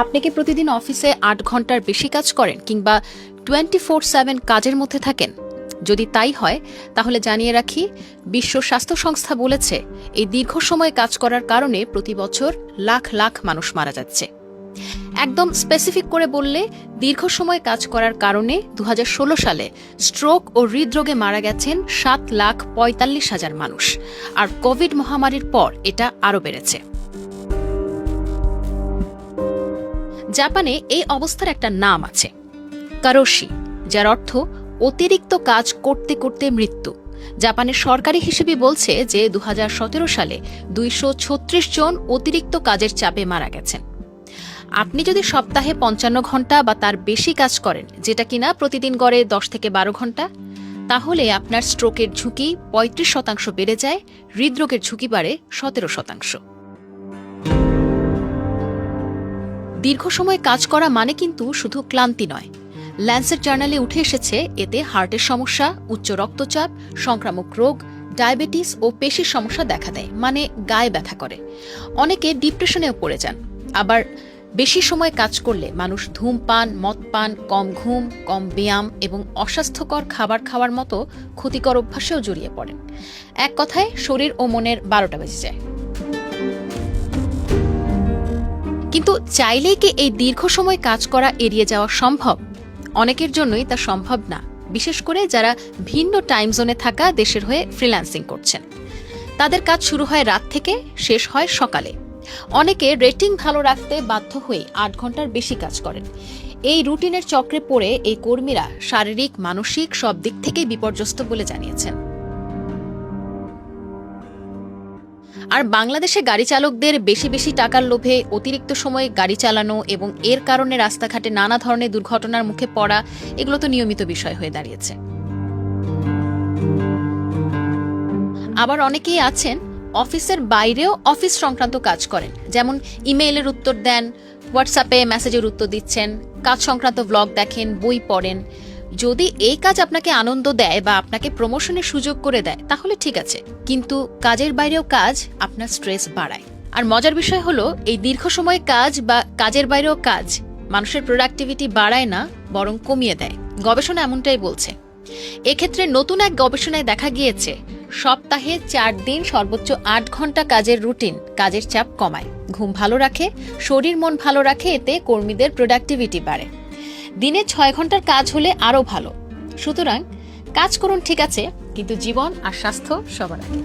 আপনি কি প্রতিদিন অফিসে ৮ ঘন্টার বেশি কাজ করেন কিংবা 24/7 কাজের মধ্যে থাকেন? যদি তাই হয় তাহলে জানিয়ে রাখি, বিশ্ব স্বাস্থ্য সংস্থা বলেছে এই দীর্ঘ সময় কাজ করার কারণে প্রতি বছর লাখ লাখ মানুষ মারা যাচ্ছে। একদম স্পেসিফিক করে বললে, দীর্ঘ সময় কাজ করার কারণে ২০১৬ সালে স্ট্রোক ও হৃদরোগে মারা গেছেন ৭,৪৫,০০০ মানুষ, আর কোভিড মহামারীর পর এটা আরও বেড়েছে। জাপানে এই অবস্থার একটা নাম আছে, কারোশি, যার অর্থ অতিরিক্ত কাজ করতে করতে মৃত্যু। জাপানের সরকারি হিসেবে বলছে যে ২০১৭ সালে ২৩৬ জন অতিরিক্ত কাজের চাপে মারা গেছেন। আপনি যদি সপ্তাহে ৫৫ ঘন্টা বা তার বেশি কাজ করেন, যেটা কিনা প্রতিদিন গড়ে ১০ থেকে ১২ ঘন্টা, তাহলে আপনার স্ট্রোকের ঝুঁকি ৩৫% বেড়ে যায়, হৃদরোগের ঝুঁকি বাড়ে ১৭%। দীর্ঘ সময় কাজ করা মানে কিন্তু শুধু ক্লান্তি নয়। ল্যান্সেট জার্নালে উঠে এসেছে এতে হার্টের সমস্যা, উচ্চ রক্তচাপ, সংক্রামক রোগ, ডায়াবেটিস ও পেশির সমস্যা দেখা দেয়, মানে গায়ে ব্যথা করে। অনেকে ডিপ্রেশনেও পড়ে যান। আবার বেশি সময় কাজ করলে মানুষ ধূমপান, মদপান, কম ঘুম, কম ব্যায়াম এবং অস্বাস্থ্যকর খাবার খাওয়ার মতো ক্ষতিকর অভ্যাসেও জড়িয়ে পড়েন। এক কথায় শরীর ও মনের ১২টা বেজে যায়। কিন্তু চাইলেই কি এই দীর্ঘ সময় কাজ করা এড়িয়ে যাওয়া সম্ভব? অনেকের জন্যই তা সম্ভব না, বিশেষ করে যারা ভিন্ন টাইম জোনে থাকা দেশের হয়ে ফ্রিল্যান্সিং করছেন। তাদের কাজ শুরু হয় রাত থেকে, শেষ হয় সকালে। অনেকে রেটিং ভালো রাখতে বাধ্য হয়ে ৮ ঘন্টার বেশি কাজ করেন। এই রুটিনের চক্রে পড়ে এই কর্মীরা শারীরিক, মানসিক সব দিক থেকেই বিপর্যস্ত বলে জানিয়েছেন। আর বাংলাদেশে গাড়ি চালকদের বেশি বেশি টাকার লোভে অতিরিক্ত সময় গাড়ি চালানো এবং এর কারণে রাস্তাঘাটে নানা ধরনের দুর্ঘটনার মুখে পড়া, এগুলো তো নিয়মিত বিষয় হয়ে দাঁড়িয়েছে। আবার অনেকেই আছেন অফিসের বাইরেও অফিস সংক্রান্ত কাজ করেন, যেমন ইমেইলের উত্তর দেন, হোয়াটসঅ্যাপে মেসেজের উত্তর দিচ্ছেন, কাজ সংক্রান্ত ব্লগ দেখেন, বই পড়েন। যদি এই কাজ আপনাকে আনন্দ দেয় বা আপনাকে প্রমোশনের সুযোগ করে দেয় তাহলে ঠিক আছে, কিন্তু কাজের বাইরেও কাজ আপনার স্ট্রেস বাড়ায়। আর মজার বিষয় হলো, এই দীর্ঘ সময় কাজ বা কাজের বাইরেও কাজ মানুষের প্রোডাক্টিভিটি বাড়ায় না, বরং কমিয়ে দেয়। গবেষণা এমনটাই বলছে। এক্ষেত্রে নতুন এক গবেষণায় দেখা গিয়েছে, সপ্তাহে ৪ দিন সর্বোচ্চ ৮ ঘন্টা কাজের রুটিন কাজের চাপ কমায়, ঘুম ভালো রাখে, শরীর মন ভালো রাখে, এতে কর্মীদের প্রোডাক্টিভিটি বাড়ে। দিনে ৬ ঘন্টার কাজ হলে আরও ভালো। সুতরাং কাজ করুন ঠিক আছে, কিন্তু জীবন আর স্বাস্থ্য সবার আগে।